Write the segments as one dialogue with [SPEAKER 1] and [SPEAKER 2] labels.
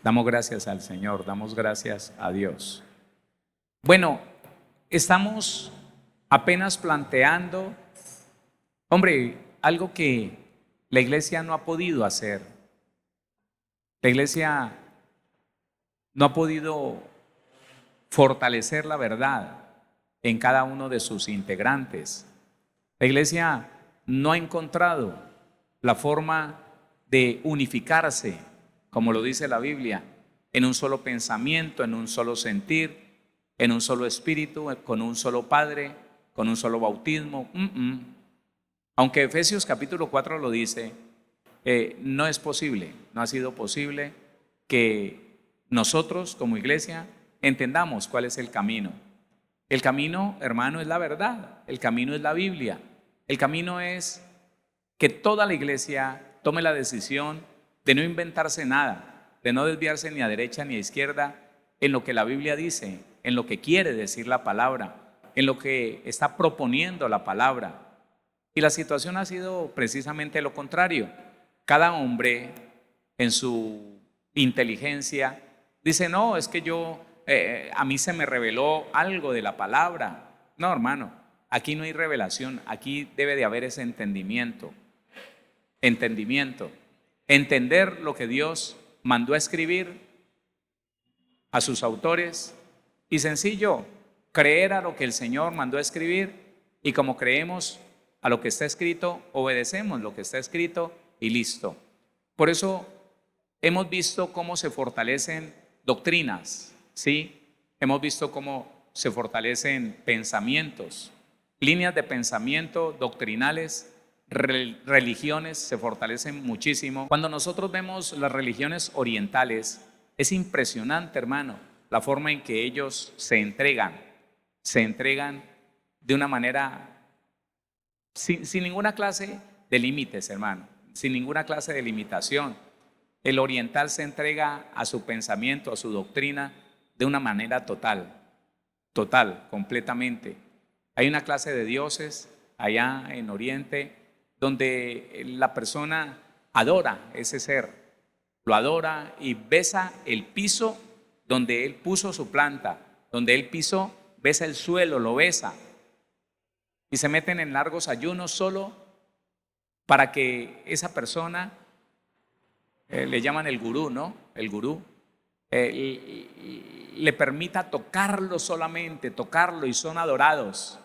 [SPEAKER 1] Damos gracias al Señor, damos gracias a Dios. Bueno, estamos apenas planteando, hombre, algo que la iglesia no ha podido hacer. La iglesia no ha podido fortalecer la verdad en cada uno de sus integrantes. La iglesia no ha encontrado la forma de unificarse, como lo dice la Biblia, en un solo pensamiento, en un solo sentir, en un solo espíritu, con un solo Padre, con un solo bautismo. Aunque Efesios capítulo 4 lo dice, no es posible, no ha sido posible que nosotros como iglesia entendamos cuál es el camino. El camino, hermano, es la verdad, el camino es la Biblia, el camino es que toda la iglesia tome la decisión de no inventarse nada, de no desviarse ni a derecha ni a izquierda en lo que la Biblia dice, en lo que quiere decir la palabra, en lo que está proponiendo la palabra. Y la situación ha sido precisamente lo contrario. Cada hombre en su inteligencia dice, no, es que a mí se me reveló algo de la palabra. No, hermano, aquí no hay revelación, aquí debe de haber ese entendimiento. Entender lo que Dios mandó a escribir a sus autores y sencillo, creer a lo que el Señor mandó a escribir, y como creemos a lo que está escrito, obedecemos lo que está escrito y listo. Por eso hemos visto cómo se fortalecen doctrinas, ¿sí? Hemos visto cómo se fortalecen pensamientos, líneas de pensamiento doctrinales, religiones se fortalecen muchísimo. Cuando nosotros vemos las religiones orientales, es impresionante, hermano, la forma en que ellos se entregan de una manera sin ninguna clase de límites, hermano, sin ninguna clase de limitación. El oriental se entrega a su pensamiento, a su doctrina, de una manera total, completamente. Hay una clase de dioses allá en Oriente donde la persona adora ese ser, lo adora y besa el piso donde él puso su planta, donde él pisó, besa el suelo, lo besa. Y se meten en largos ayunos solo para que esa persona, le llaman el gurú, ¿no? El gurú, le permita tocarlo solamente, tocarlo, y son adorados.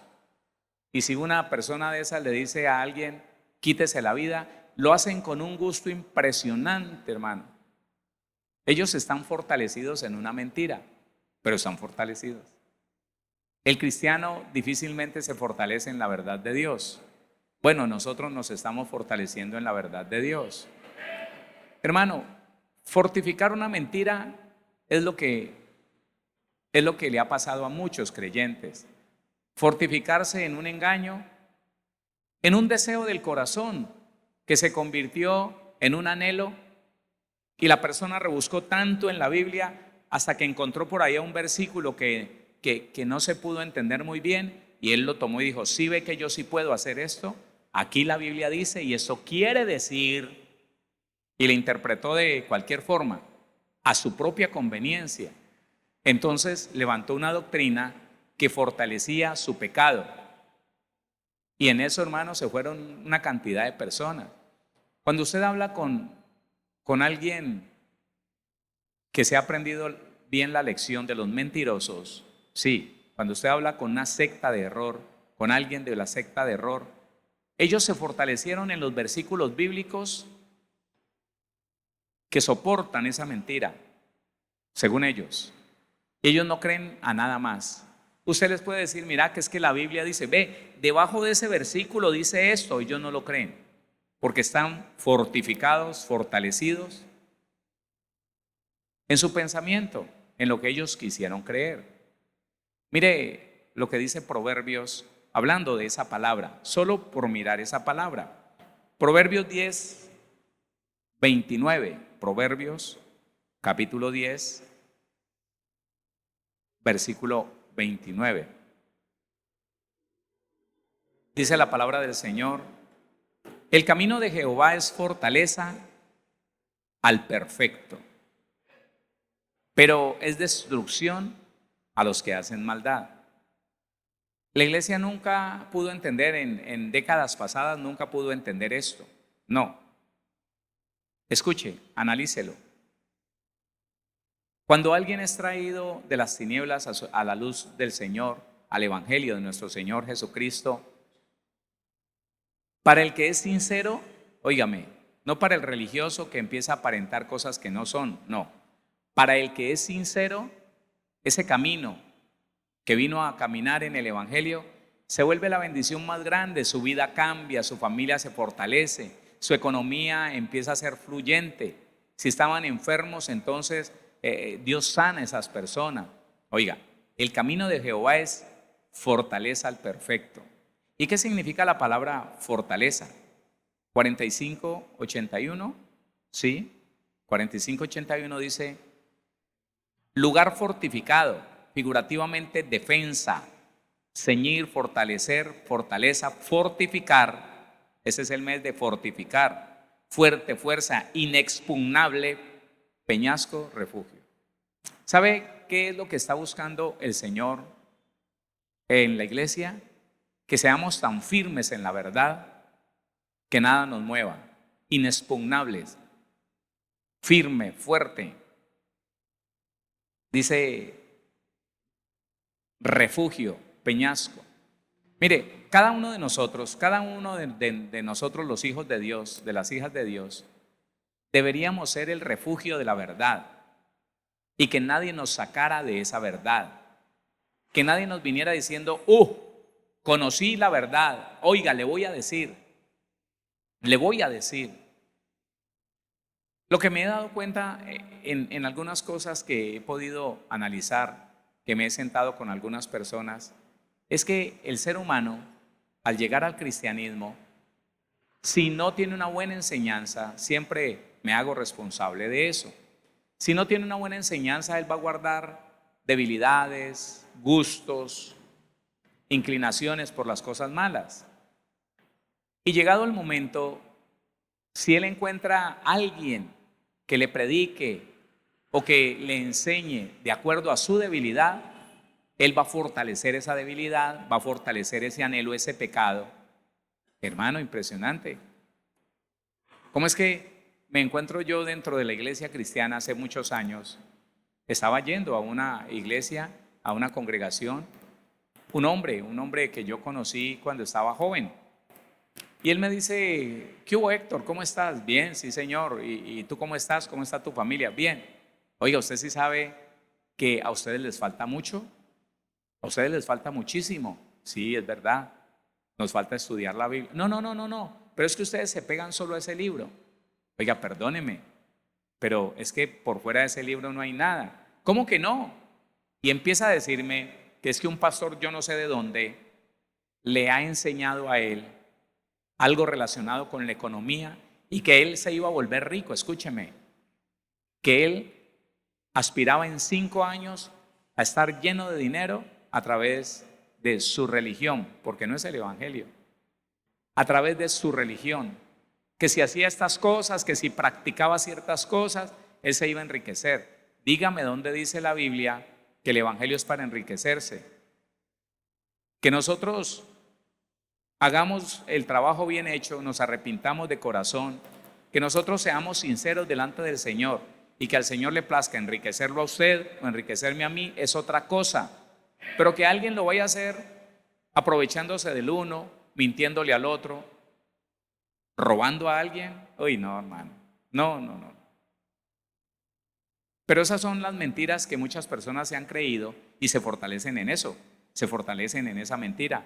[SPEAKER 1] Y si una persona de esas le dice a alguien, quítese la vida, lo hacen con un gusto impresionante, hermano. Ellos están fortalecidos en una mentira, pero están fortalecidos. El cristiano difícilmente se fortalece en la verdad de Dios. Bueno, nosotros nos estamos fortaleciendo en la verdad de Dios. Hermano, fortificar una mentira es lo que le ha pasado a muchos creyentes. Fortificarse en un engaño, en un deseo del corazón que se convirtió en un anhelo, y la persona rebuscó tanto en la Biblia hasta que encontró por ahí un versículo que no se pudo entender muy bien, y él lo tomó y dijo, ¿sí ve que yo sí puedo hacer esto? Aquí la Biblia dice, y eso quiere decir, y le interpretó de cualquier forma, a su propia conveniencia. Entonces levantó una doctrina que fortalecía su pecado. Y en eso, hermanos, se fueron una cantidad de personas. Cuando usted habla con alguien que se ha aprendido bien la lección de los mentirosos, sí, cuando usted habla con una secta de error, con alguien de la secta de error, ellos se fortalecieron en los versículos bíblicos que soportan esa mentira, según ellos. Ellos no creen a nada más. Usted les puede decir, mira, que es que la Biblia dice, ve, debajo de ese versículo dice esto, ellos no lo creen, porque están fortificados, fortalecidos en su pensamiento, en lo que ellos quisieron creer. Mire lo que dice Proverbios, hablando de esa palabra, solo por mirar esa palabra. Proverbios 10, 29, Proverbios capítulo 10, versículo 29. Dice la palabra del Señor, el camino de Jehová es fortaleza al perfecto, pero es destrucción a los que hacen maldad. La iglesia nunca pudo entender, en décadas pasadas nunca pudo entender esto. No. Escuche, analícelo. Cuando alguien es traído de las tinieblas a la luz del Señor, al Evangelio de nuestro Señor Jesucristo, para el que es sincero, óigame, no para el religioso que empieza a aparentar cosas que no son, no. Para el que es sincero, ese camino que vino a caminar en el Evangelio se vuelve la bendición más grande, su vida cambia, su familia se fortalece, su economía empieza a ser fluyente. Si estaban enfermos, entonces Dios sana a esas personas. Oiga, el camino de Jehová es fortaleza al perfecto. ¿Y qué significa la palabra fortaleza? 45:81, ¿sí? 45:81 dice, lugar fortificado, figurativamente defensa, ceñir, fortalecer, fortaleza, fortificar. Ese es el mes de fortificar. Fuerte, fuerza, inexpugnable, peñasco, refugio. ¿Sabe qué es lo que está buscando el Señor en la iglesia? Que seamos tan firmes en la verdad que nada nos mueva, inexpugnables, firme, fuerte. Dice refugio, peñasco. Mire, cada uno de nosotros, cada uno de nosotros los hijos de Dios, de las hijas de Dios, deberíamos ser el refugio de la verdad y que nadie nos sacara de esa verdad, que nadie nos viniera diciendo, conocí la verdad, oiga, le voy a decir. Lo que me he dado cuenta en algunas cosas que he podido analizar, que me he sentado con algunas personas, es que el ser humano, al llegar al cristianismo, si no tiene una buena enseñanza, siempre me hago responsable de eso. Si no tiene una buena enseñanza, él va a guardar debilidades, gustos, inclinaciones por las cosas malas. Y llegado el momento, si él encuentra a alguien que le predique o que le enseñe de acuerdo a su debilidad, él va a fortalecer esa debilidad, va a fortalecer ese anhelo, ese pecado. Hermano, impresionante. ¿Cómo es que me encuentro yo dentro de la iglesia cristiana hace muchos años? Estaba yendo a una iglesia, a una congregación, un hombre que yo conocí cuando estaba joven. Y él me dice, ¿qué hubo, Héctor? ¿Cómo estás? Bien, sí, señor. ¿Y tú cómo estás? ¿Cómo está tu familia? Bien. Oiga, ¿usted sí sabe que a ustedes les falta mucho? A ustedes les falta muchísimo. Sí, es verdad. Nos falta estudiar la Biblia. No. Pero es que ustedes se pegan solo a ese libro. Oiga, perdóneme, pero es que por fuera de ese libro no hay nada. ¿Cómo que no? Y empieza a decirme que es que un pastor, yo no sé de dónde, le ha enseñado a él algo relacionado con la economía y que él se iba a volver rico. Escúcheme, que él aspiraba en 5 años a estar lleno de dinero a través de su religión, porque no es el evangelio, a través de su religión, que si hacía estas cosas, que si practicaba ciertas cosas, él se iba a enriquecer. Dígame dónde dice la Biblia que el evangelio es para enriquecerse. Que nosotros hagamos el trabajo bien hecho, nos arrepintamos de corazón, que nosotros seamos sinceros delante del Señor y que al Señor le plazca enriquecerlo a usted o enriquecerme a mí es otra cosa, pero que alguien lo vaya a hacer aprovechándose del uno, mintiéndole al otro, robando a alguien. Uy, no, hermano, no. Pero esas son las mentiras que muchas personas se han creído y se fortalecen en eso, se fortalecen en esa mentira.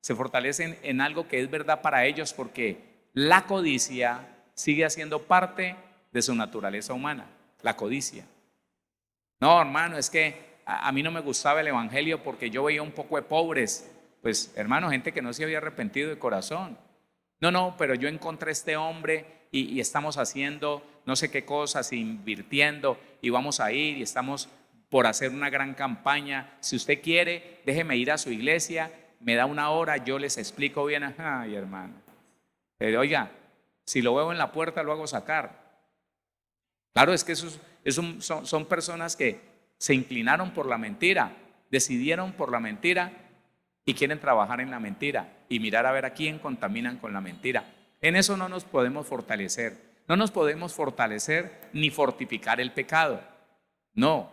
[SPEAKER 1] Se fortalecen en algo que es verdad para ellos porque la codicia sigue siendo parte de su naturaleza humana, la codicia. No, hermano, es que a mí no me gustaba el evangelio porque yo veía un poco de pobres. Pues, hermano, gente que no se había arrepentido de corazón. No, pero yo encontré a este hombre y estamos haciendo no sé qué cosas, invirtiendo y vamos a ir y estamos por hacer una gran campaña. Si usted quiere, déjeme ir a su iglesia. Me da 1 hora, yo les explico bien. Ay, hermano. Oiga, si lo veo en la puerta, lo hago sacar. Claro, es que Son personas que se inclinaron por la mentira, decidieron por la mentira y quieren trabajar en la mentira y mirar a ver a quién contaminan con la mentira. En eso no nos podemos fortalecer. No nos podemos fortalecer ni fortificar el pecado. No,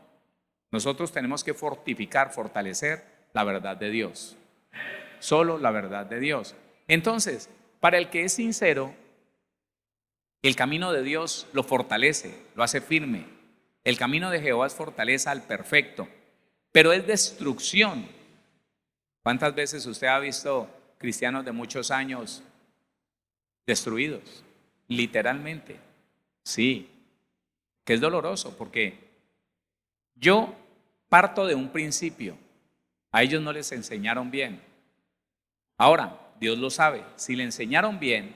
[SPEAKER 1] nosotros tenemos que fortalecer la verdad de Dios. Solo la verdad de Dios. Entonces, para el que es sincero, el camino de Dios lo fortalece, lo hace firme. El camino de Jehová es fortaleza al perfecto, pero es destrucción. ¿Cuántas veces usted ha visto cristianos de muchos años destruidos? Literalmente. Sí, que es doloroso porque yo parto de un principio. A ellos no les enseñaron bien. Ahora, Dios lo sabe. Si le enseñaron bien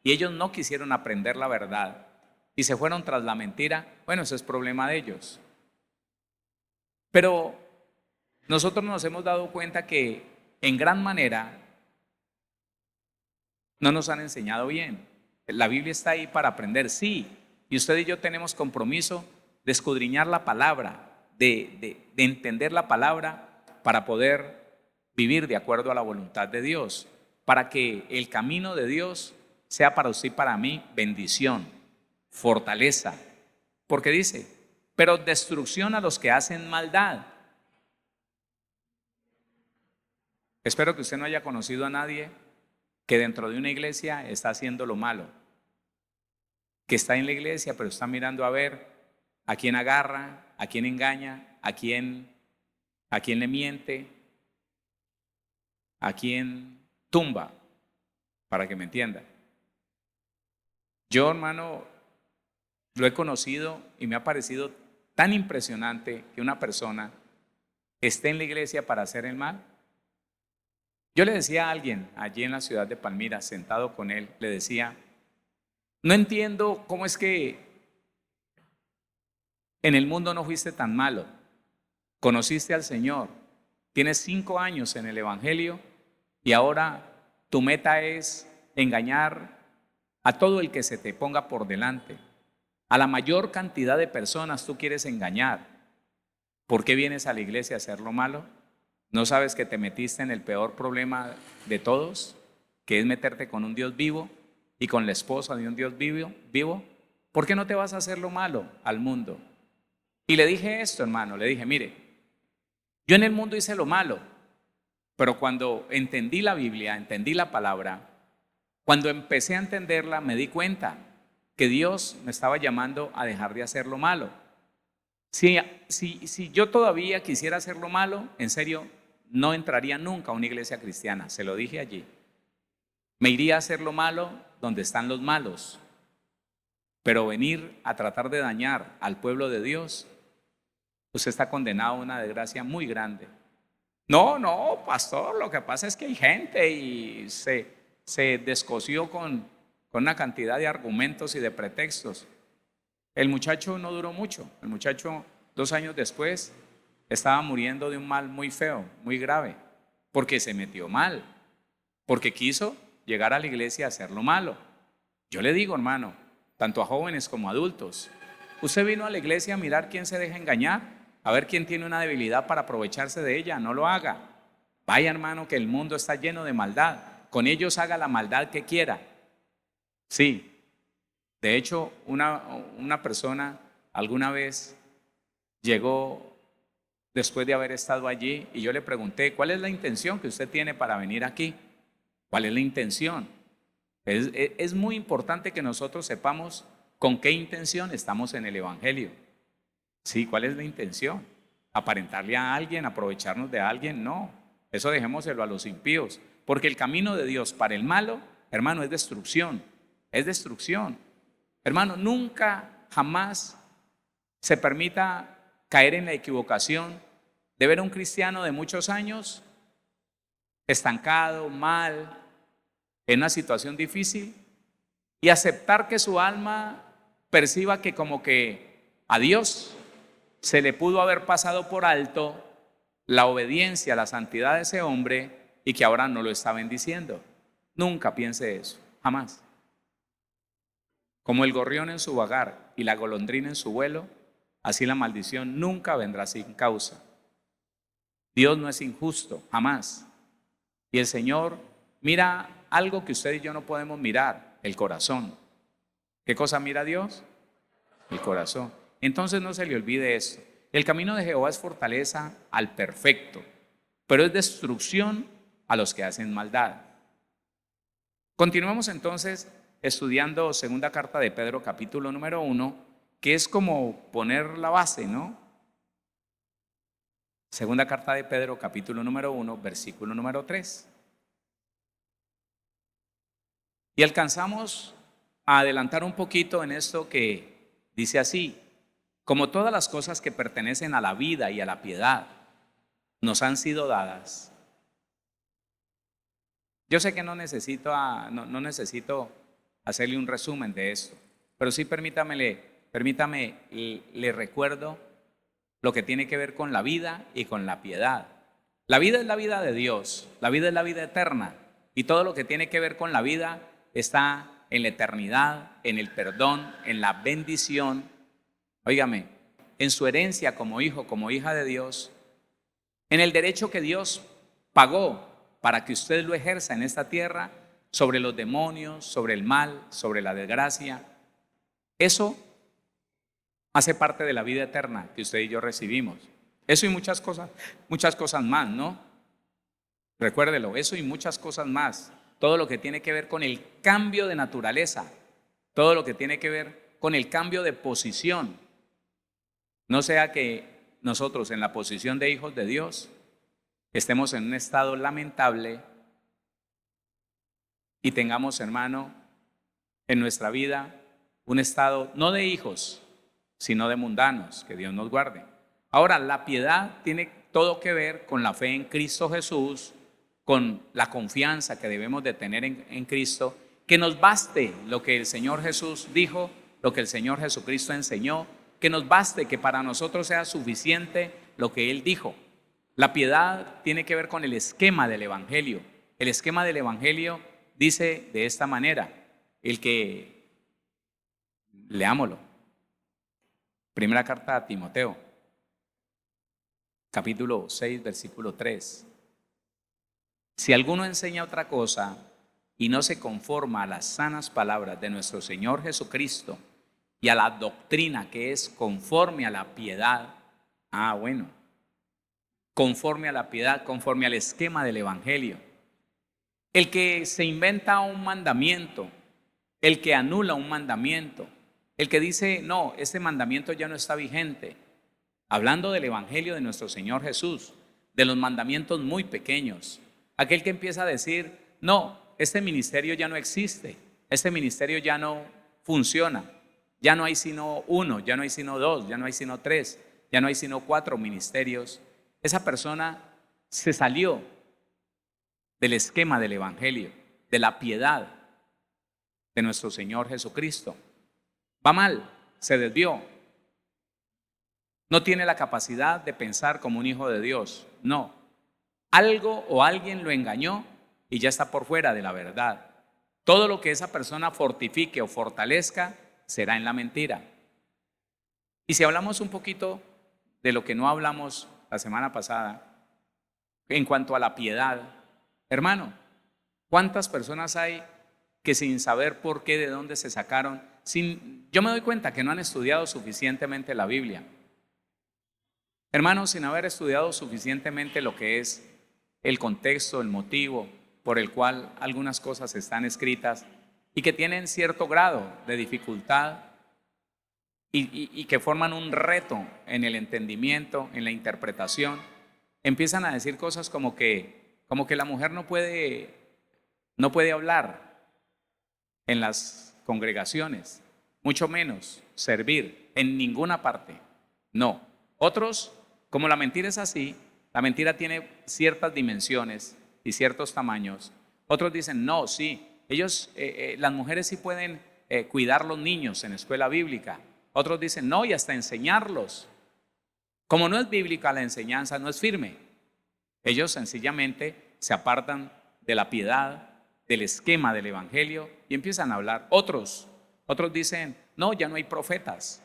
[SPEAKER 1] y ellos no quisieron aprender la verdad y se fueron tras la mentira, bueno, ese es problema de ellos. Pero nosotros nos hemos dado cuenta que en gran manera no nos han enseñado bien. La Biblia está ahí para aprender, sí. Y usted y yo tenemos compromiso de escudriñar la palabra, de entender la palabra para poder vivir de acuerdo a la voluntad de Dios, para que el camino de Dios sea para usted y para mí bendición, fortaleza. Porque dice, pero destrucción a los que hacen maldad. Espero que usted no haya conocido a nadie que dentro de una iglesia está haciendo lo malo, que está en la iglesia pero está mirando a ver a quién agarra, a quién engaña, a quién le miente, a quién tumba, para que me entienda. Yo, hermano, lo he conocido y me ha parecido tan impresionante que una persona esté en la iglesia para hacer el mal. Yo le decía a alguien allí en la ciudad de Palmira, sentado con él, le decía, no entiendo cómo es que en el mundo no fuiste tan malo, conociste al Señor, tienes 5 años en el Evangelio y ahora tu meta es engañar a todo el que se te ponga por delante. A la mayor cantidad de personas tú quieres engañar. ¿Por qué vienes a la iglesia a hacer lo malo? ¿No sabes que te metiste en el peor problema de todos, que es meterte con un Dios vivo y con la esposa de un Dios vivo? ¿Por qué no te vas a hacer lo malo al mundo? Y le dije esto, hermano, le dije, mire, yo en el mundo hice lo malo, pero cuando entendí la Biblia, entendí la palabra, cuando empecé a entenderla, me di cuenta que Dios me estaba llamando a dejar de hacer lo malo. Si yo todavía quisiera hacer lo malo, en serio, no entraría nunca a una iglesia cristiana, se lo dije allí. Me iría a hacer lo malo donde están los malos, pero venir a tratar de dañar al pueblo de Dios, usted está condenado a una desgracia muy grande. No, pastor, lo que pasa es que hay gente y se descosió con una cantidad de argumentos y de pretextos. El muchacho no duró mucho. El muchacho 2 años después estaba muriendo de un mal muy feo, muy grave, porque se metió mal, porque quiso llegar a la iglesia a hacer lo malo. Yo le digo, hermano, tanto a jóvenes como a adultos, usted vino a la iglesia a mirar quién se deja engañar, a ver quién tiene una debilidad para aprovecharse de ella. No lo haga. Vaya, hermano, que el mundo está lleno de maldad. Con ellos haga la maldad que quiera. Sí. De hecho, una persona alguna vez llegó después de haber estado allí y yo le pregunté, ¿cuál es la intención que usted tiene para venir aquí? ¿Cuál es la intención? Es muy importante que nosotros sepamos con qué intención estamos en el Evangelio. Sí, ¿cuál es la intención? ¿Aparentarle a alguien, aprovecharnos de alguien? No, eso dejémoselo a los impíos, porque el camino de Dios para el malo, hermano, es destrucción, es destrucción. Hermano, nunca, jamás se permita caer en la equivocación de ver a un cristiano de muchos años estancado, mal, en una situación difícil y aceptar que su alma perciba que como que a Dios se le pudo haber pasado por alto la obediencia, la santidad de ese hombre y que ahora no lo está bendiciendo. Nunca piense eso, jamás. Como el gorrión en su vagar y la golondrina en su vuelo, así la maldición nunca vendrá sin causa. Dios no es injusto, jamás. Y el Señor mira algo que usted y yo no podemos mirar, el corazón. ¿Qué cosa mira Dios? El corazón. Entonces no se le olvide esto. El camino de Jehová es fortaleza al perfecto, pero es destrucción a los que hacen maldad. Continuamos entonces estudiando segunda carta de Pedro, capítulo número 1, que es como poner la base, ¿no? Segunda carta de Pedro, capítulo número 1, versículo número 3. Y alcanzamos a adelantar un poquito en esto que dice así: como todas las cosas que pertenecen a la vida y a la piedad nos han sido dadas. Yo sé que no necesito hacerle un resumen de esto, pero sí permítame, le recuerdo lo que tiene que ver con la vida y con la piedad. La vida es la vida de Dios, la vida es la vida eterna, y todo lo que tiene que ver con la vida está en la eternidad, en el perdón, en la bendición, óigame, en su herencia como hijo, como hija de Dios, en el derecho que Dios pagó para que usted lo ejerza en esta tierra sobre los demonios, sobre el mal, sobre la desgracia. Eso hace parte de la vida eterna que usted y yo recibimos. Eso y muchas cosas más, ¿no? Recuérdelo, eso y muchas cosas más. Todo lo que tiene que ver con el cambio de naturaleza, todo lo que tiene que ver con el cambio de posición. No sea que nosotros en la posición de hijos de Dios estemos en un estado lamentable y tengamos, hermano, en nuestra vida un estado no de hijos, sino de mundanos, que Dios nos guarde. Ahora, la piedad tiene todo que ver con la fe en Cristo Jesús, con la confianza que debemos de tener en Cristo, que nos baste lo que el Señor Jesús dijo, lo que el Señor Jesucristo enseñó, que nos baste, que para nosotros sea suficiente lo que Él dijo. La piedad tiene que ver con el esquema del Evangelio. El esquema del Evangelio dice de esta manera, leámoslo. Primera carta a Timoteo, capítulo 6, versículo 3. Si alguno enseña otra cosa y no se conforma a las sanas palabras de nuestro Señor Jesucristo y a la doctrina que es conforme a la piedad, conforme a la piedad, conforme al esquema del Evangelio. El que se inventa un mandamiento, el que anula un mandamiento, el que dice, no, este mandamiento ya no está vigente, hablando del Evangelio de nuestro Señor Jesús, de los mandamientos muy pequeños, aquel que empieza a decir, no, este ministerio ya no existe, este ministerio ya no funciona, ya no hay sino uno, ya no hay sino dos, ya no hay sino tres, ya no hay sino 4 ministerios. Esa persona se salió del esquema del Evangelio, de la piedad de nuestro Señor Jesucristo. Va mal, se desvió. No tiene la capacidad de pensar como un hijo de Dios. No. Algo o alguien lo engañó y ya está por fuera de la verdad. Todo lo que esa persona fortifique o fortalezca será en la mentira. Y si hablamos un poquito de lo que no hablamos la semana pasada, en cuanto a la piedad, hermano, ¿cuántas personas hay que sin saber por qué, de dónde se sacaron, yo me doy cuenta que no han estudiado suficientemente la Biblia? Hermanos, sin haber estudiado suficientemente lo que es el contexto, el motivo por el cual algunas cosas están escritas y que tienen cierto grado de dificultad y que forman un reto en el entendimiento, en la interpretación, empiezan a decir cosas como que la mujer no puede hablar en las congregaciones, mucho menos servir en ninguna parte. No. Otros, como la mentira es así, la mentira tiene ciertas dimensiones y ciertos tamaños. Otros dicen, no, sí, las mujeres sí pueden cuidar los niños en escuela bíblica. Otros dicen, no, y hasta enseñarlos. Como no es bíblica la enseñanza, no es firme. Ellos sencillamente se apartan de la piedad, del esquema del Evangelio y empiezan a hablar. Otros dicen, no, ya no hay profetas.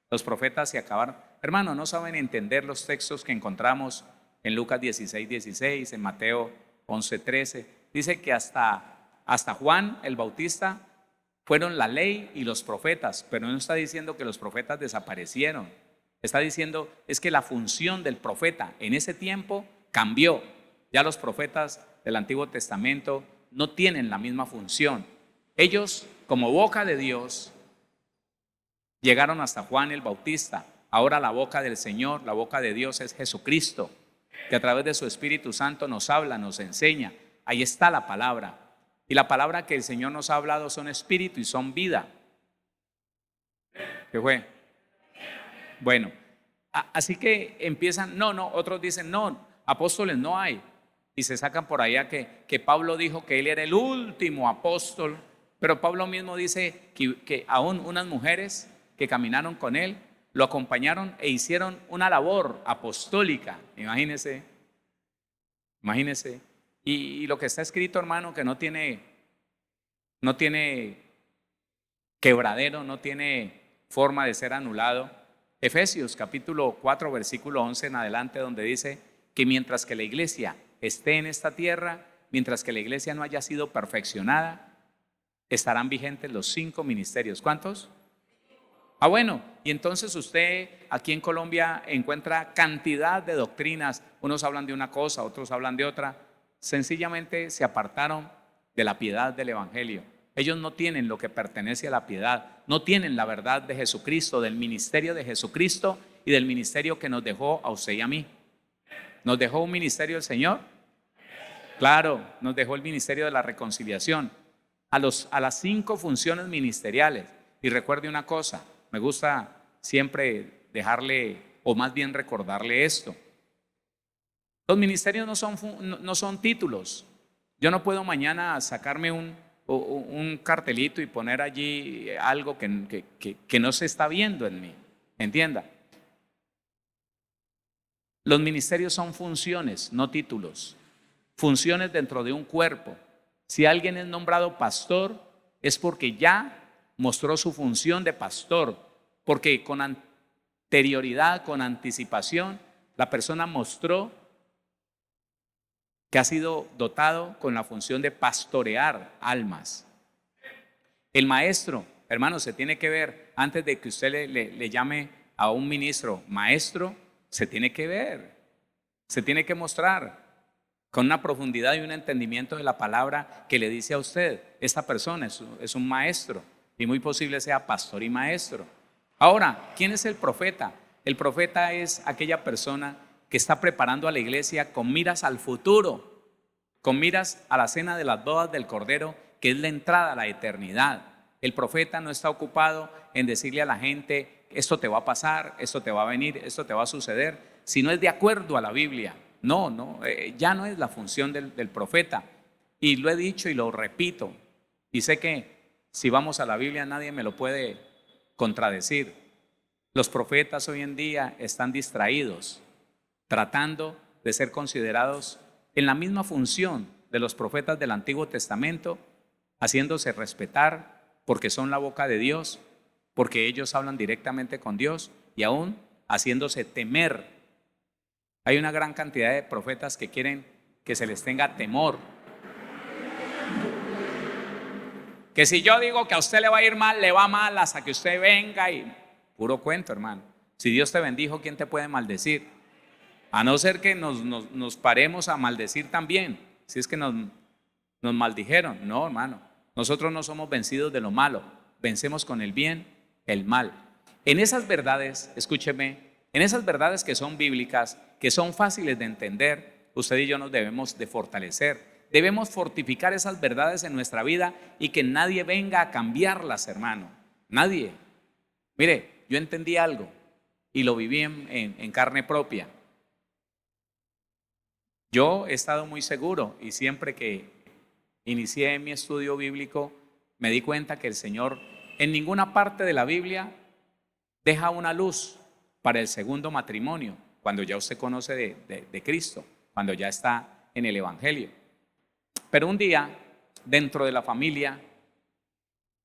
[SPEAKER 1] Los profetas se acabaron. Hermano, no saben entender los textos que encontramos en Lucas 16:16, en Mateo 11:13. Dice que hasta Juan el Bautista fueron la ley y los profetas, pero no está diciendo que los profetas desaparecieron. Está diciendo es que la función del profeta en ese tiempo cambió. Ya los profetas del Antiguo Testamento no tienen la misma función. Ellos, como boca de Dios, llegaron hasta Juan el Bautista. Ahora la boca del Señor, la boca de Dios es Jesucristo, que a través de su Espíritu Santo nos habla, nos enseña. Ahí está la palabra. Y la palabra que el Señor nos ha hablado son espíritu y son vida. ¿Qué fue? Bueno, así que empiezan, otros dicen, no, apóstoles no hay. Y se sacan por allá que Pablo dijo que él era el último apóstol. Pero Pablo mismo dice que aún unas mujeres que caminaron con él lo acompañaron e hicieron una labor apostólica. Imagínense. Y lo que está escrito, hermano, que no tiene quebradero, no tiene forma de ser anulado. Efesios capítulo 4, versículo 11 en adelante, donde dice que mientras que la iglesia esté en esta tierra, mientras que la iglesia no haya sido perfeccionada, estarán vigentes los 5 ministerios. ¿Cuántos? Bueno, y entonces usted aquí en Colombia encuentra cantidad de doctrinas. Unos hablan de una cosa, otros hablan de otra. Sencillamente se apartaron de la piedad del evangelio. Ellos no tienen lo que pertenece a la piedad, no tienen la verdad de Jesucristo, del ministerio de Jesucristo y del ministerio que nos dejó a usted y a mí. ¿Nos dejó un ministerio el Señor? Claro, nos dejó el ministerio de la reconciliación, a las 5 funciones ministeriales. Y recuerde una cosa, me gusta siempre dejarle, o más bien recordarle esto. Los ministerios no son títulos. Yo no puedo mañana sacarme un cartelito y poner allí algo que no se está viendo en mí. ¿Entienda? Los ministerios son funciones, no títulos. Funciones dentro de un cuerpo. Si alguien es nombrado pastor, es porque ya mostró su función de pastor, porque con anterioridad, con anticipación, la persona mostró que ha sido dotado con la función de pastorear almas. El maestro, hermano, se tiene que ver, antes de que usted le llame a un ministro maestro, se tiene que ver, se tiene que mostrar con una profundidad y un entendimiento de la palabra que le dice a usted, esta persona es un maestro y muy posible sea pastor y maestro. Ahora, ¿quién es el profeta? El profeta es aquella persona que está preparando a la iglesia con miras al futuro, con miras a la cena de las bodas del Cordero, que es la entrada a la eternidad. El profeta no está ocupado en decirle a la gente, esto te va a pasar, esto te va a venir, esto te va a suceder, sino es de acuerdo a la Biblia. Ya no es la función del profeta. Y lo he dicho y lo repito, y sé que si vamos a la Biblia nadie me lo puede contradecir. Los profetas hoy en día están distraídos, tratando de ser considerados en la misma función de los profetas del Antiguo Testamento, haciéndose respetar porque son la boca de Dios, porque ellos hablan directamente con Dios y aún haciéndose temer. Hay una gran cantidad de profetas que quieren que se les tenga temor. Que si yo digo que a usted le va a ir mal, le va mal hasta que usted venga y... Puro cuento, hermano. Si Dios te bendijo, ¿quién te puede maldecir? A no ser que nos paremos a maldecir también. Si es que nos maldijeron. No, hermano. Nosotros no somos vencidos de lo malo. Vencemos con el bien, el mal. En esas verdades, escúcheme, en esas verdades que son bíblicas, que son fáciles de entender, usted y yo nos debemos de fortalecer. Debemos fortificar esas verdades en nuestra vida y que nadie venga a cambiarlas, hermano. Nadie. Mire, yo entendí algo y lo viví en carne propia. Yo he estado muy seguro y siempre que inicié mi estudio bíblico me di cuenta que el Señor en ninguna parte de la Biblia deja una luz para el segundo matrimonio, cuando ya usted conoce de Cristo, cuando ya está en el Evangelio. Pero un día, dentro de la familia,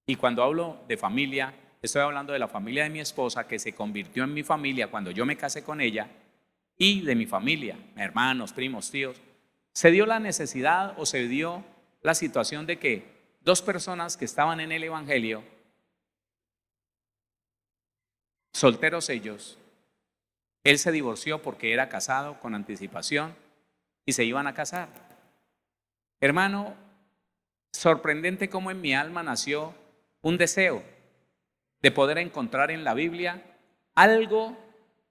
[SPEAKER 1] y cuando hablo de familia, estoy hablando de la familia de mi esposa, que se convirtió en mi familia cuando yo me casé con ella, y de mi familia, hermanos, primos, tíos. Se dio la necesidad o se dio la situación de que dos personas que estaban en el evangelio, solteros ellos, él se divorció porque era casado con anticipación y se iban a casar. Hermano, sorprendente cómo en mi alma nació un deseo de poder encontrar en la Biblia algo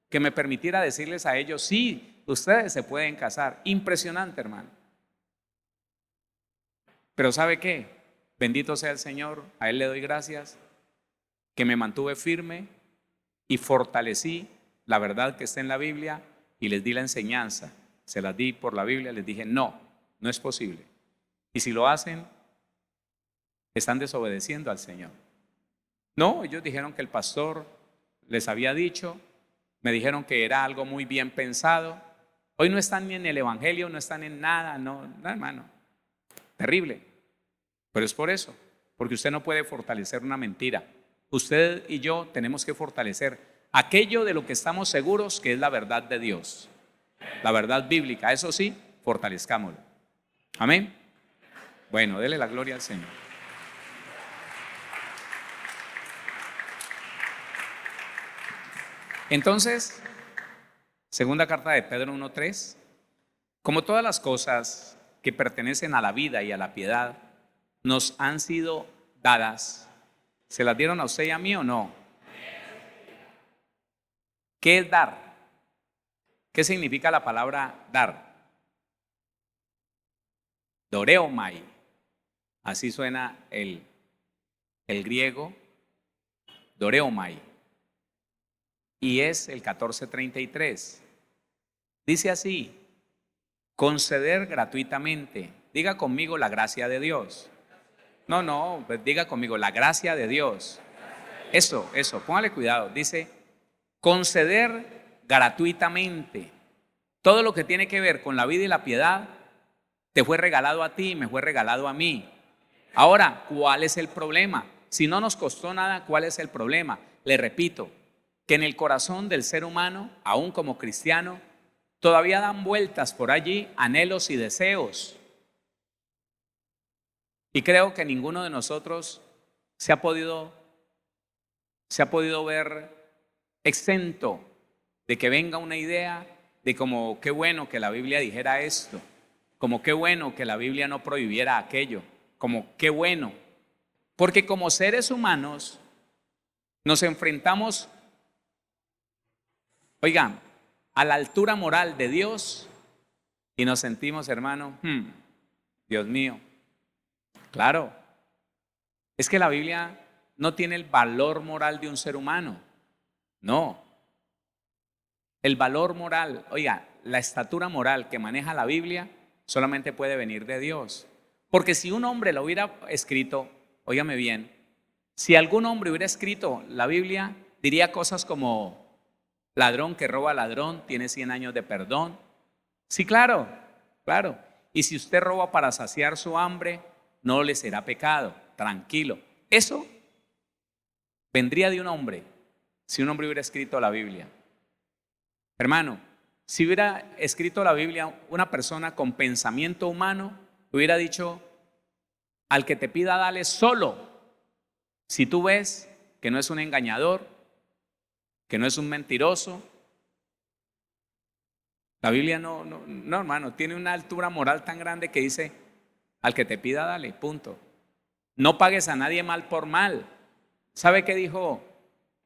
[SPEAKER 1] que me permitiera decirles a ellos: sí, ustedes se pueden casar. Impresionante, hermano. Pero ¿sabe qué? Bendito sea el Señor, a Él le doy gracias, que me mantuve firme y fortalecí la verdad que está en la Biblia y les di la enseñanza. Se las di por la Biblia, les dije: no, no es posible. Y si lo hacen, están desobedeciendo al Señor. No, ellos dijeron que el pastor les había dicho, me dijeron que era algo muy bien pensado. Hoy no están ni en el evangelio, no están en nada, no, hermano. Terrible. Pero es por eso, porque usted no puede fortalecer una mentira. Usted y yo tenemos que fortalecer aquello de lo que estamos seguros que es la verdad de Dios, la verdad bíblica. Eso sí, fortalezcámoslo. Amén. Bueno, dele la gloria al Señor. Entonces, segunda carta de Pedro 1:3, como todas las cosas que pertenecen a la vida y a la piedad nos han sido dadas, ¿se las dieron a usted y a mí o no? ¿Qué es dar? ¿Qué significa la palabra dar? Doreomai. Así suena el griego, doreomai. Y es el 14:33. Dice así: conceder gratuitamente. Diga conmigo la gracia de Dios. No, pues diga conmigo la gracia de Dios. Eso, póngale cuidado. Dice conceder gratuitamente. Todo lo que tiene que ver con la vida y la piedad te fue regalado a ti, me fue regalado a mí. Ahora, ¿cuál es el problema? Si no nos costó nada, ¿cuál es el problema? Le repito, que en el corazón del ser humano, aún como cristiano, todavía dan vueltas por allí anhelos y deseos. Y creo que ninguno de nosotros se ha podido ver exento de que venga una idea de como qué bueno que la Biblia dijera esto, como qué bueno que la Biblia no prohibiera aquello, como qué bueno. Porque como seres humanos nos enfrentamos, oigan, a la altura moral de Dios y nos sentimos, hermano, Dios mío. Claro, es que la Biblia no tiene el valor moral de un ser humano. No. El valor moral, oiga, la estatura moral que maneja la Biblia solamente puede venir de Dios. Porque si un hombre lo hubiera escrito, óigame bien, si algún hombre hubiera escrito la Biblia, diría cosas como: ladrón que roba ladrón tiene 100 años de perdón. Sí, claro. Y si usted roba para saciar su hambre, no le será pecado, tranquilo. Eso vendría de un hombre, si un hombre hubiera escrito la Biblia. Hermano, si hubiera escrito la Biblia una persona con pensamiento humano, hubiera dicho: al que te pida dale solo si tú ves que no es un engañador, que no es un mentiroso. La Biblia no, hermano, tiene una altura moral tan grande que dice: al que te pida dale, punto. No pagues a nadie mal por mal. ¿Sabe qué dijo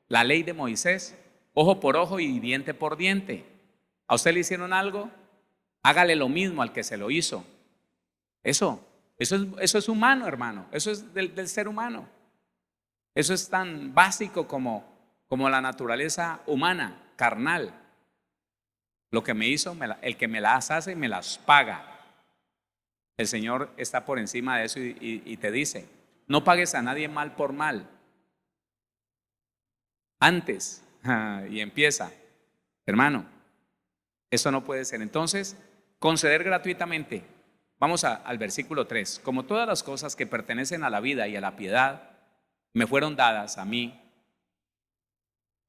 [SPEAKER 1] la ley de Moisés? Ojo por ojo y diente por diente. ¿A usted le hicieron algo? Hágale lo mismo al que se lo hizo. Eso es humano, hermano. Eso es del ser humano. Eso es tan básico como la naturaleza humana, carnal. Lo que me hizo, el que me las hace, me las paga. El Señor está por encima de eso y te dice: no pagues a nadie mal por mal. Antes, y empieza, hermano, eso no puede ser. Entonces, conceder gratuitamente. Vamos al versículo 3. Como todas las cosas que pertenecen a la vida y a la piedad me fueron dadas a mí,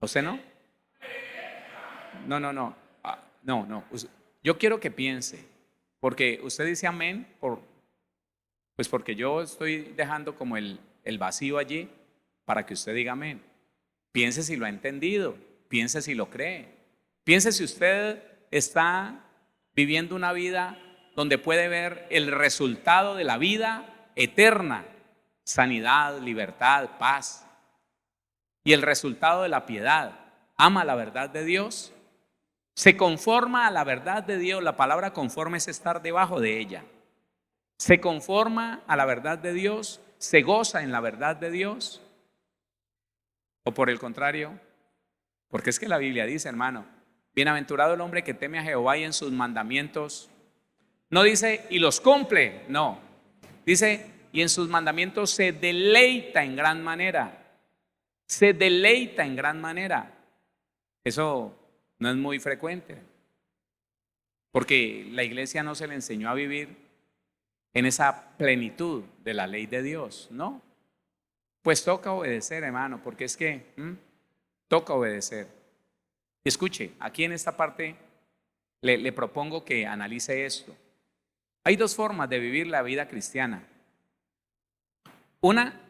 [SPEAKER 1] ¿Usted no? No, no, no. No, no. Yo quiero que piense, porque usted dice amén, pues porque yo estoy dejando como el vacío allí para que usted diga amén. Piense si lo ha entendido, piense si lo cree, piense si usted está viviendo una vida donde puede ver el resultado de la vida eterna, sanidad, libertad, paz, y el resultado de la piedad. Ama la verdad de Dios, se conforma a la verdad de Dios. La palabra conforme es estar debajo de ella. Se conforma a la verdad de Dios, se goza en la verdad de Dios, o por el contrario, porque es que la Biblia dice, hermano, bienaventurado el hombre que teme a Jehová y en sus mandamientos. No dice y los cumple, no. Dice y en sus mandamientos se deleita en gran manera. Se deleita en gran manera. Eso no es muy frecuente, porque la iglesia no se le enseñó a vivir en esa plenitud de la ley de Dios, ¿no? Pues toca obedecer, hermano, porque es que toca obedecer. Escuche, aquí en esta parte le propongo que analice esto. Hay dos formas de vivir la vida cristiana. Una,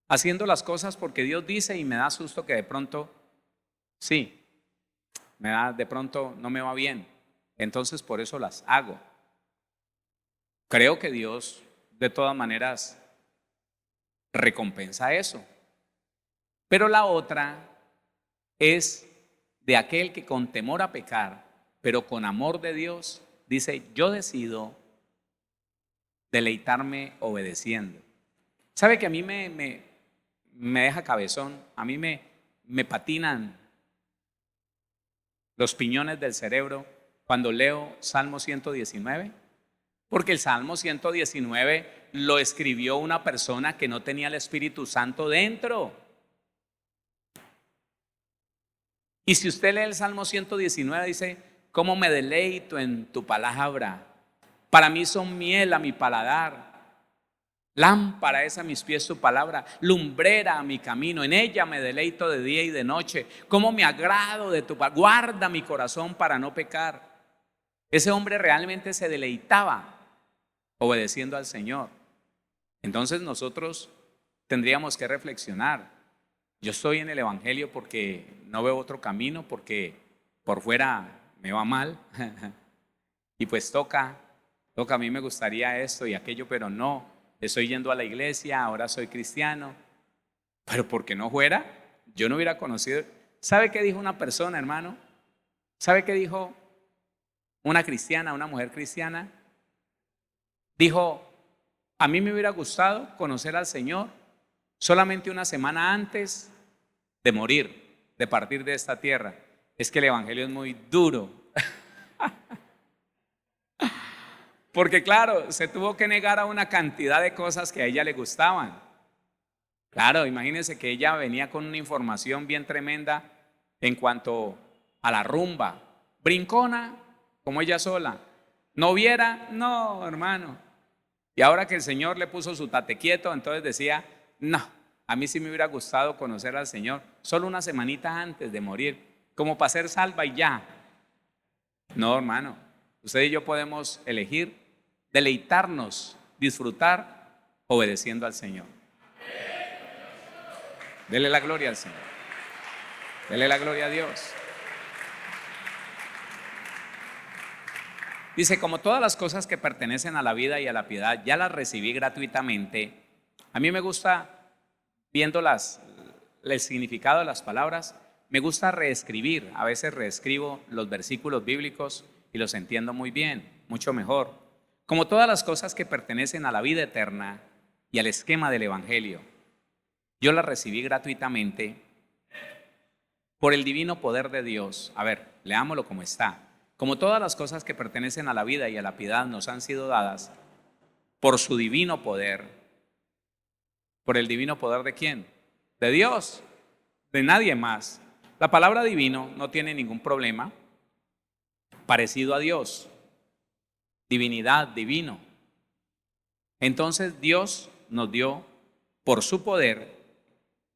[SPEAKER 1] haciendo las cosas porque Dios dice y me da susto que de pronto, sí, de pronto no me va bien. Entonces por eso las hago. Creo que Dios de todas maneras recompensa eso. Pero la otra es de aquel que con temor a pecar, pero con amor de Dios, dice, yo decido deleitarme obedeciendo. ¿Sabe que a mí me deja cabezón? A mí me patinan los piñones del cerebro cuando leo Salmo 119, porque el Salmo 119 lo escribió una persona que no tenía el Espíritu Santo dentro. Y si usted lee el Salmo 119, dice, cómo me deleito en tu palabra. Para mí son miel a mi paladar. Lámpara es a mis pies tu palabra, lumbrera a mi camino. En ella me deleito de día y de noche. Cómo me agrado de tu palabra. Guarda mi corazón para no pecar. Ese hombre realmente se deleitaba obedeciendo al Señor. Entonces nosotros tendríamos que reflexionar. Yo estoy en el Evangelio porque no veo otro camino, porque por fuera me va mal. Y pues toca, a mí me gustaría esto y aquello, pero no. Estoy yendo a la iglesia, ahora soy cristiano. Pero porque no fuera, yo no hubiera conocido. ¿Sabe qué dijo una persona, hermano? ¿Sabe qué dijo una cristiana, una mujer cristiana? Dijo, a mí me hubiera gustado conocer al Señor solamente una semana antes de morir, de partir de esta tierra. Es que el Evangelio es muy duro. Porque claro, se tuvo que negar a una cantidad de cosas que a ella le gustaban. Claro, imagínense que ella venía con una información bien tremenda en cuanto a la rumba. Brincona, como ella sola. No viera, no, hermano. Y ahora que el Señor le puso su tate quieto, entonces decía, no, a mí sí me hubiera gustado conocer al Señor solo una semanita antes de morir, como para ser salva y ya. No, hermano, usted y yo podemos elegir deleitarnos, disfrutar, obedeciendo al Señor. Dele la gloria al Señor. Dele la gloria a Dios. Dice, como todas las cosas que pertenecen a la vida y a la piedad, ya las recibí gratuitamente. A mí me gusta, viendo el significado de las palabras, me gusta reescribir. A veces reescribo los versículos bíblicos y los entiendo muy bien, mucho mejor. Como todas las cosas que pertenecen a la vida eterna y al esquema del Evangelio, yo las recibí gratuitamente por el divino poder de Dios. A ver, leámoslo como está. Como todas las cosas que pertenecen a la vida y a la piedad nos han sido dadas por su divino poder. ¿Por el divino poder de quién? De Dios, de nadie más. La palabra divino no tiene ningún problema. Parecido a Dios. Divinidad, divino. Entonces Dios nos dio por su poder.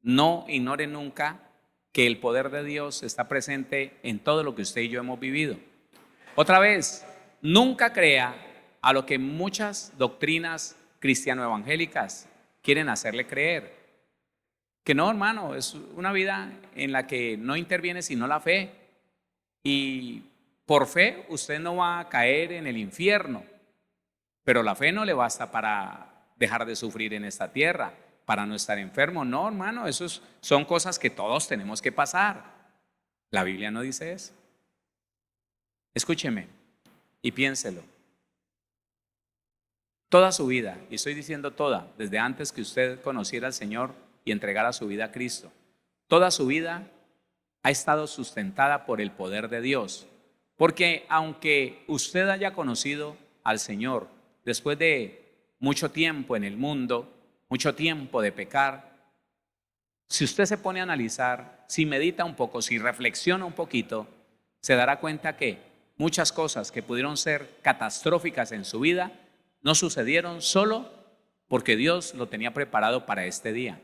[SPEAKER 1] No ignore nunca que el poder de Dios está presente en todo lo que usted y yo hemos vivido. Otra vez, nunca crea a lo que muchas doctrinas cristiano-evangélicas quieren hacerle creer. Que no, hermano, es una vida en la que no interviene sino la fe. Y por fe usted no va a caer en el infierno, pero la fe no le basta para dejar de sufrir en esta tierra, para no estar enfermo. No, hermano, son cosas que todos tenemos que pasar. La Biblia no dice eso. Escúcheme y piénselo. Toda su vida, y estoy diciendo toda, desde antes que usted conociera al Señor y entregara su vida a Cristo, toda su vida ha estado sustentada por el poder de Dios. Porque aunque usted haya conocido al Señor después de mucho tiempo en el mundo, mucho tiempo de pecar, si usted se pone a analizar, si medita un poco, si reflexiona un poquito, se dará cuenta que muchas cosas que pudieron ser catastróficas en su vida no sucedieron solo porque Dios lo tenía preparado para este día.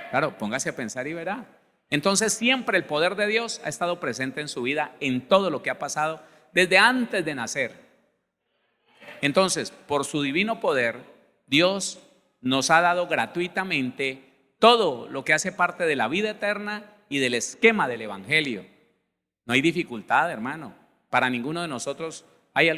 [SPEAKER 1] Claro, póngase a pensar y verá. Entonces siempre el poder de Dios ha estado presente en su vida, en todo lo que ha pasado desde antes de nacer. Entonces, por su divino poder, Dios nos ha dado gratuitamente todo lo que hace parte de la vida eterna y del esquema del Evangelio. No hay dificultad, hermano. Para ninguno de nosotros hay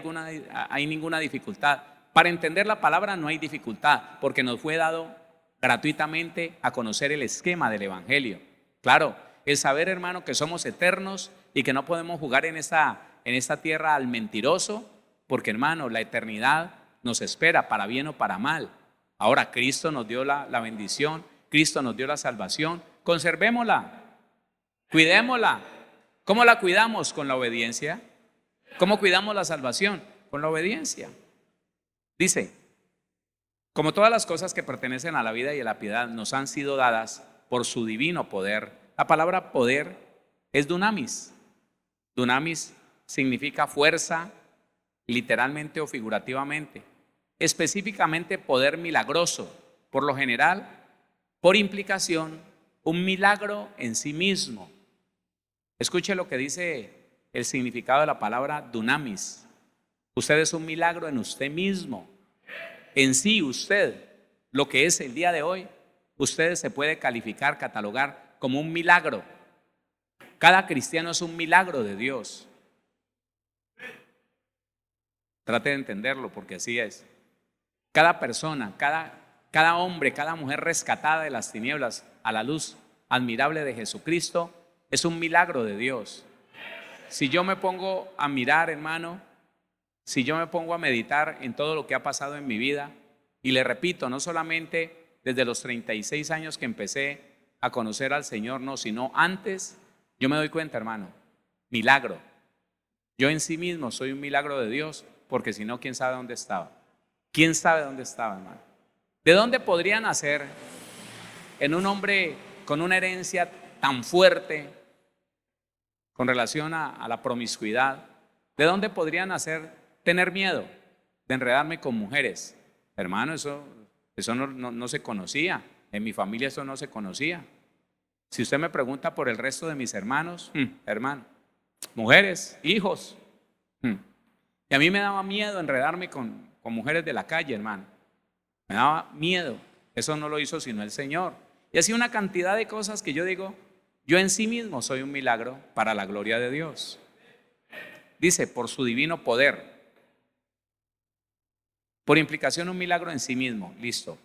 [SPEAKER 1] ninguna dificultad. Para entender la palabra no hay dificultad, porque nos fue dado gratuitamente a conocer el esquema del Evangelio. Claro, el saber, hermano, que somos eternos y que no podemos jugar en esta tierra al mentiroso, porque, hermano, la eternidad nos espera para bien o para mal. Ahora Cristo nos dio la bendición, Cristo nos dio la salvación. Conservémosla, cuidémosla. ¿Cómo la cuidamos? Con la obediencia. ¿Cómo cuidamos la salvación? Con la obediencia. Dice, como todas las cosas que pertenecen a la vida y a la piedad nos han sido dadas por su divino poder. La palabra poder es dunamis. Dunamis significa fuerza, literalmente o figurativamente. Específicamente poder milagroso. Por lo general, por implicación, un milagro en sí mismo. Escuche lo que dice el significado de la palabra dunamis. Usted es un milagro en usted mismo. En sí, usted, lo que es el día de hoy, usted se puede calificar, catalogar como un milagro. Cada cristiano es un milagro de Dios. Trate de entenderlo porque así es. Cada persona, cada hombre, cada mujer rescatada de las tinieblas a la luz admirable de Jesucristo es un milagro de Dios. Si yo me pongo a mirar, hermano, si yo me pongo a meditar en todo lo que ha pasado en mi vida, y le repito, no solamente desde los 36 años que empecé a conocer al Señor, no, sino antes, yo me doy cuenta, hermano, milagro. Yo en sí mismo soy un milagro de Dios, porque si no, ¿quién sabe dónde estaba? ¿Quién sabe dónde estaba, hermano? ¿De dónde podría nacer en un hombre con una herencia tan fuerte con relación a la promiscuidad? ¿De dónde podría nacer tener miedo de enredarme con mujeres? Hermano, eso no se conocía. En mi familia eso no se conocía. Si usted me pregunta por el resto de mis hermanos, hermano, mujeres, hijos. Y a mí me daba miedo enredarme con mujeres de la calle, hermano. Me daba miedo. Eso no lo hizo sino el Señor. Y así una cantidad de cosas que yo digo, yo en sí mismo soy un milagro para la gloria de Dios. Dice, por su divino poder. Por implicación, un milagro en sí mismo. Listo.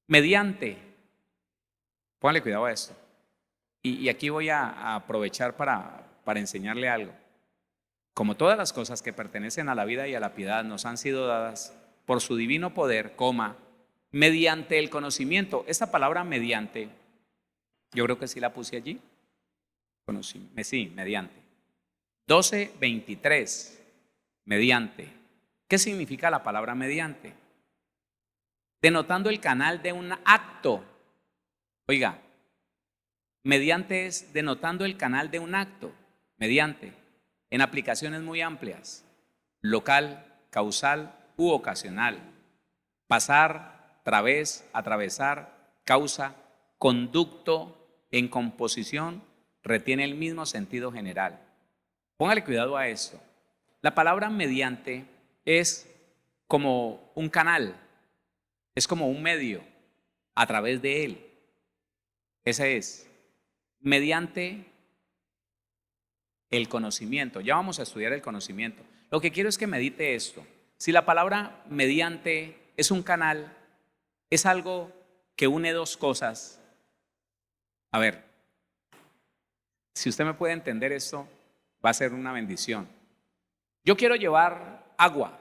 [SPEAKER 1] Mediante. Póngale cuidado a esto. Y aquí voy a aprovechar para enseñarle algo. Como todas las cosas que pertenecen a la vida y a la piedad nos han sido dadas por su divino poder, mediante el conocimiento. Esta palabra mediante, yo creo que sí la puse allí. Sí, mediante. 12:23, mediante. ¿Qué significa la palabra mediante? Denotando el canal de un acto. Oiga, mediante es denotando el canal de un acto. Mediante. En aplicaciones muy amplias. Local, causal u ocasional. Pasar, atravesar, causa, conducto, en composición retiene el mismo sentido general. Póngale cuidado a esto. La palabra mediante es como un canal, es como un medio a través de él. Ese es, mediante el conocimiento. Ya vamos a estudiar el conocimiento. Lo que quiero es que medite esto. Si la palabra mediante es un canal, es algo que une dos cosas. A ver, si usted me puede entender esto, va a ser una bendición. Yo quiero llevar agua.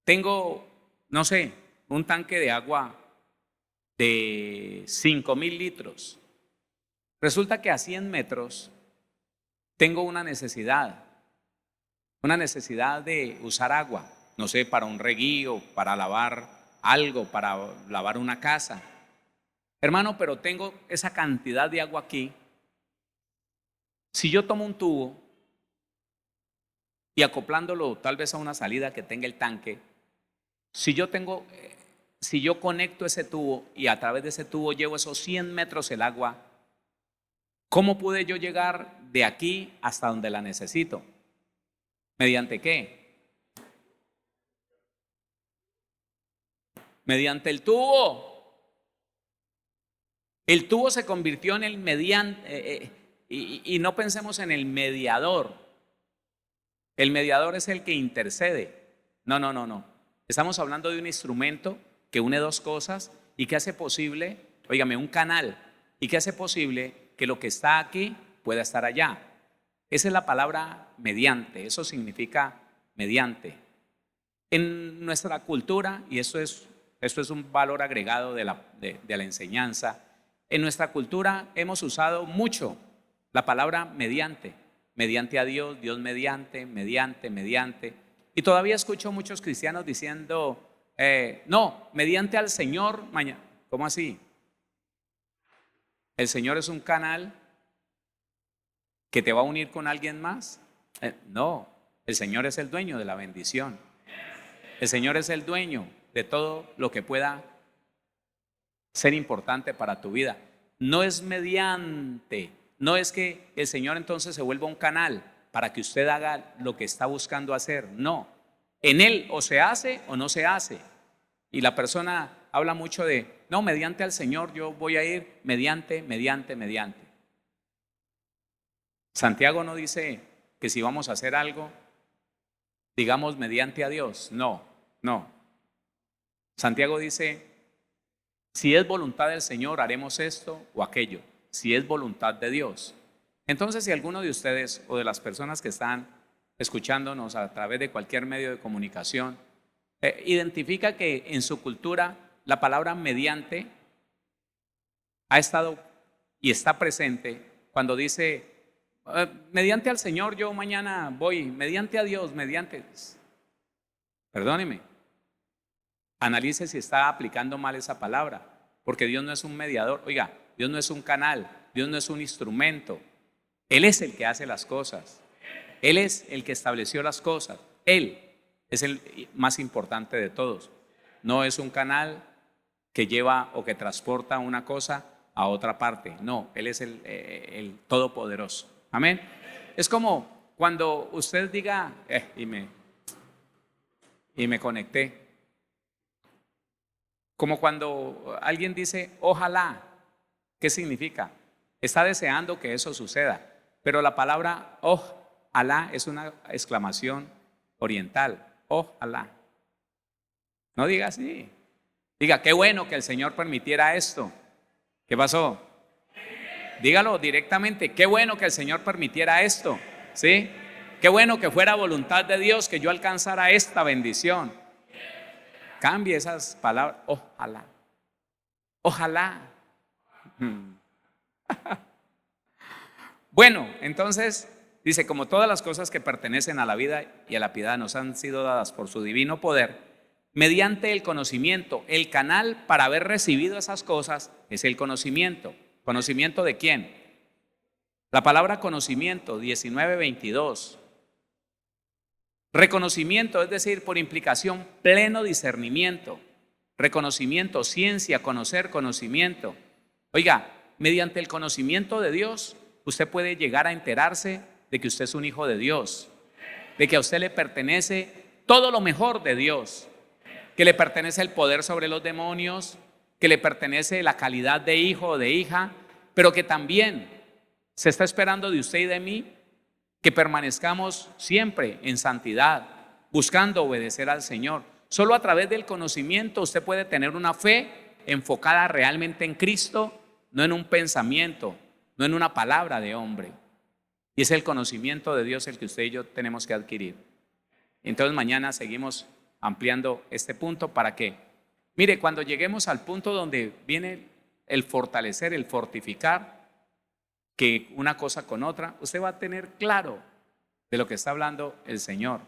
[SPEAKER 1] Tengo, no sé, un tanque de agua de 5,000 litros. Resulta que a 100 metros tengo una necesidad de usar agua, no sé, para un reguío, para lavar algo, para lavar una casa. Hermano, pero tengo esa cantidad de agua aquí. Si yo tomo un tubo y acoplándolo tal vez a una salida que tenga el tanque, si yo conecto ese tubo y a través de ese tubo llevo esos 100 metros el agua, ¿cómo pude yo llegar de aquí hasta donde la necesito? ¿Mediante qué? Mediante el tubo. El tubo se convirtió en el mediante, y no pensemos en el mediador. El mediador es el que intercede. No. Estamos hablando de un instrumento que une dos cosas y que hace posible, óigame, un canal, y que hace posible que lo que está aquí pueda estar allá. Esa es la palabra mediante, eso significa mediante. En nuestra cultura, y esto es un valor agregado de la enseñanza, en nuestra cultura hemos usado mucho la palabra mediante a Dios, Dios mediante. Y todavía escucho muchos cristianos diciendo, no, mediante al Señor mañana. ¿Cómo así? ¿El Señor es un canal que te va a unir con alguien más? No, el Señor es el dueño de la bendición. El Señor es el dueño de todo lo que pueda ser importante para tu vida. No es mediante, no es que el Señor entonces se vuelva un canal para que usted haga lo que está buscando hacer. No, en Él o se hace o no se hace. Y la persona habla mucho de, no, mediante al Señor yo voy a ir mediante. Santiago no dice que si vamos a hacer algo, digamos mediante a Dios. No. Santiago dice, si es voluntad del Señor, haremos esto o aquello. Si es voluntad de Dios. Entonces, si alguno de ustedes o de las personas que están escuchándonos a través de cualquier medio de comunicación, identifica que en su cultura la palabra mediante ha estado y está presente cuando dice, mediante al Señor yo mañana voy, mediante a Dios, perdóneme, analice si está aplicando mal esa palabra, porque Dios no es un mediador, oiga, Dios no es un canal, Dios no es un instrumento, Él es el que hace las cosas, Él es el que estableció las cosas, Él es el más importante de todos, no es un canal que lleva o que transporta una cosa a otra parte, no, Él es el todopoderoso, amén. Es como cuando usted diga, y me conecté, como cuando alguien dice, ojalá. ¿Qué significa? Está deseando que eso suceda, pero la palabra ojalá es una exclamación oriental, ojalá. No diga así, diga, qué bueno que el Señor permitiera esto. ¿Qué pasó? Dígalo directamente, qué bueno que el Señor permitiera esto, ¿sí? Qué bueno que fuera voluntad de Dios que yo alcanzara esta bendición. Cambie esas palabras, ojalá. Bueno, entonces dice, como todas las cosas que pertenecen a la vida y a la piedad nos han sido dadas por su divino poder, mediante el conocimiento, el canal para haber recibido esas cosas es el conocimiento. ¿Conocimiento de quién? La palabra conocimiento, 19:22. Reconocimiento, es decir, por implicación, pleno discernimiento. Reconocimiento, ciencia, conocer, conocimiento. Oiga, mediante el conocimiento de Dios, usted puede llegar a enterarse de que usted es un hijo de Dios, de que a usted le pertenece todo lo mejor de Dios, que le pertenece el poder sobre los demonios, que le pertenece la calidad de hijo o de hija, pero que también se está esperando de usted y de mí que permanezcamos siempre en santidad, buscando obedecer al Señor. Solo a través del conocimiento usted puede tener una fe enfocada realmente en Cristo, no en un pensamiento, no en una palabra de hombre. Y es el conocimiento de Dios el que usted y yo tenemos que adquirir. Entonces mañana seguimos ampliando este punto para que, mire, cuando lleguemos al punto donde viene el fortalecer, el fortificar, que una cosa con otra, usted va a tener claro de lo que está hablando el Señor.